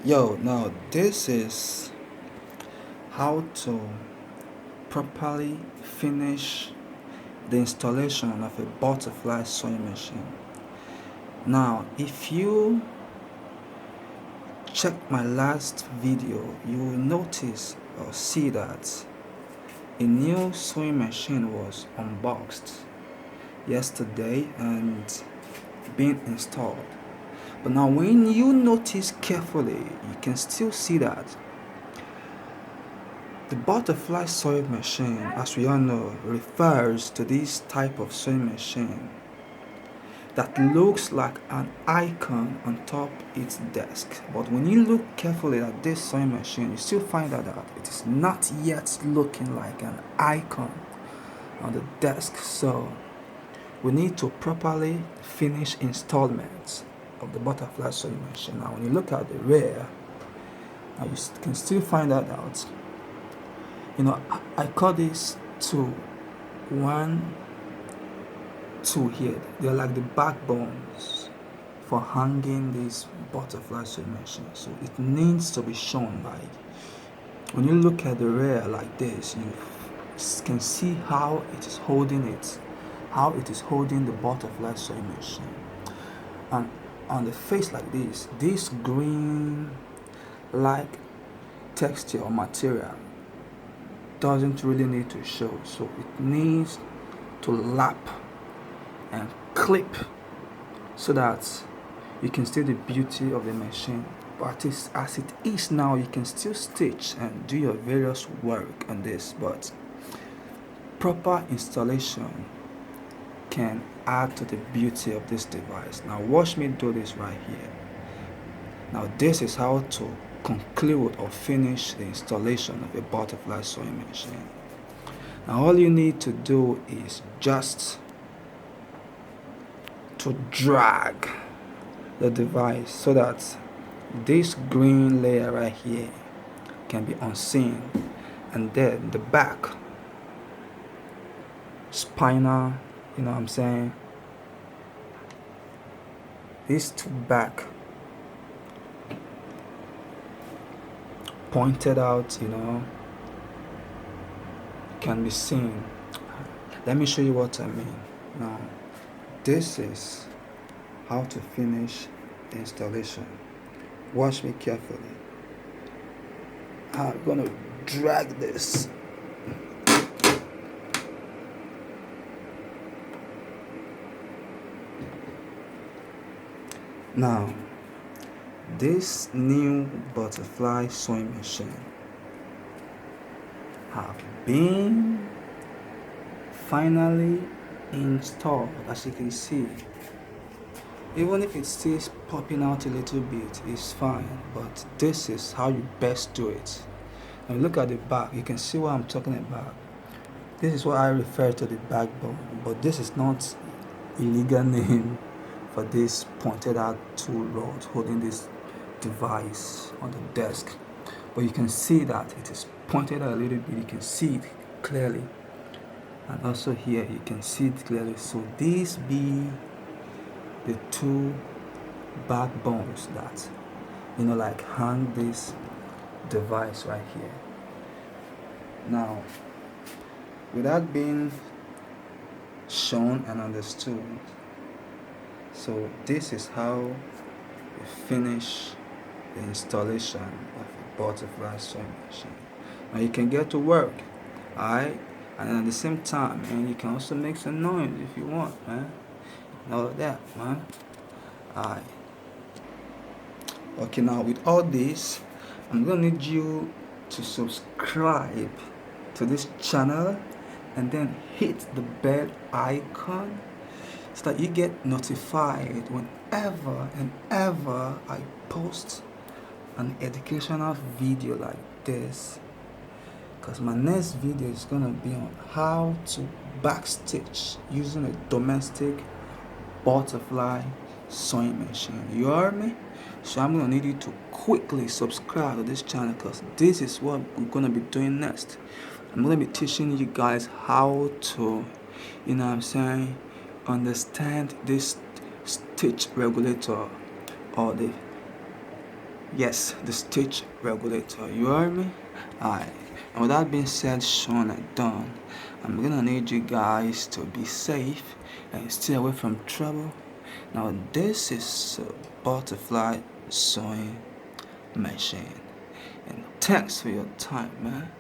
Now this is how to properly finish the installation of a butterfly sewing machine. Now, if you check my last video, you will notice or see that a new sewing machine was unboxed yesterday and being installed. But now, when you notice carefully, you can still see that the butterfly sewing machine, as we all know, refers to this type of sewing machine that looks like an icon on top its desk. But when you look carefully at this sewing machine, you still find out that it is not yet looking like an icon on the desk. So we need to properly finish installments of the butterfly sewing machine. Now when you look at the rear, now you can still find that out. I call this two, one, two here. They're like the backbones for hanging this butterfly sewing machine. So it needs to be shown by when you look at the rear like this, you can see how it is holding the butterfly sewing machine. And on the face like this green like texture or material doesn't really need to show, so it needs to lap and clip so that you can see the beauty of the machine. But as it is now, you can still stitch and do your various work on this, but proper installation can add to the beauty of this device. Now watch me do this right here. Now this is how to conclude or finish the installation of a butterfly sewing machine. Now all you need to do is just to drag the device so that this green layer right here can be unseen, and then the back spinal, these two back pointed out, can be seen. Let me show you what I mean. Now this is how to finish the installation. Watch me carefully. I'm gonna drag this. Now this new butterfly sewing machine have been finally installed. As you can see, even if it still popping out a little bit, it's fine, but this is how you best do it. Now look at the back, you can see what I'm talking about. This is what I refer to the backbone, but this is not illegal name for this pointed out tool rod holding this device on the desk. But you can see that it is pointed out a little bit, you can see it clearly, and also here you can see it clearly. So these be the two backbones that like hang this device right here. Now without being shown and understood, so this is how we finish the installation of a butterfly sewing machine. Now you can get to work, alright, and at the same time, and you can also make some noise if you want, man. All of that, man. Alright. Okay, now with all this, I'm gonna need you to subscribe to this channel and then hit the bell icon so that you get notified whenever and ever I post an educational video like this, because my next video is gonna be on how to backstitch using a domestic butterfly sewing machine. You heard me? So I'm gonna need you to quickly subscribe to this channel, because this is what we're gonna be doing next. I'm gonna be teaching you guys how to understand this stitch regulator, or the Yes, the stage regulator. You heard me? Alright. And with that being said, Sean and Don, I'm gonna need you guys to be safe and stay away from trouble. Now, this is a butterfly sewing machine. And thanks for your time, man.